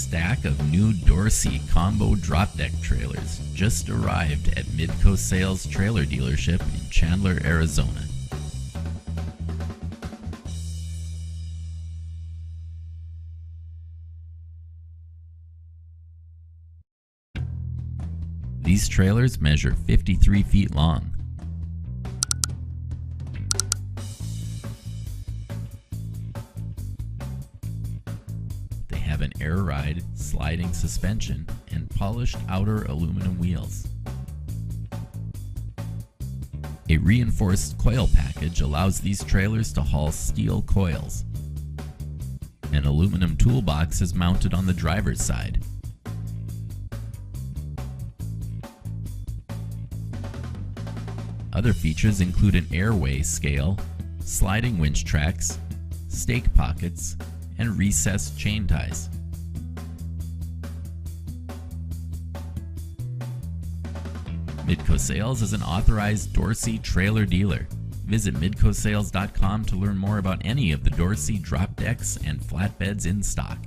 stack of new Dorsey combo drop deck trailers just arrived at Midco Sales Trailer Dealership in Chandler, Arizona. These trailers measure 53 feet long. They have an air ride sliding suspension and polished outer aluminum wheels. A reinforced coil package allows these trailers to haul steel coils. An aluminum toolbox is mounted on the driver's side. Other features include an airway scale, sliding winch tracks, stake pockets, and recessed chain ties. Midco Sales is an authorized Dorsey trailer dealer. Visit midcosales.com to learn more about any of the Dorsey drop decks and flatbeds in stock.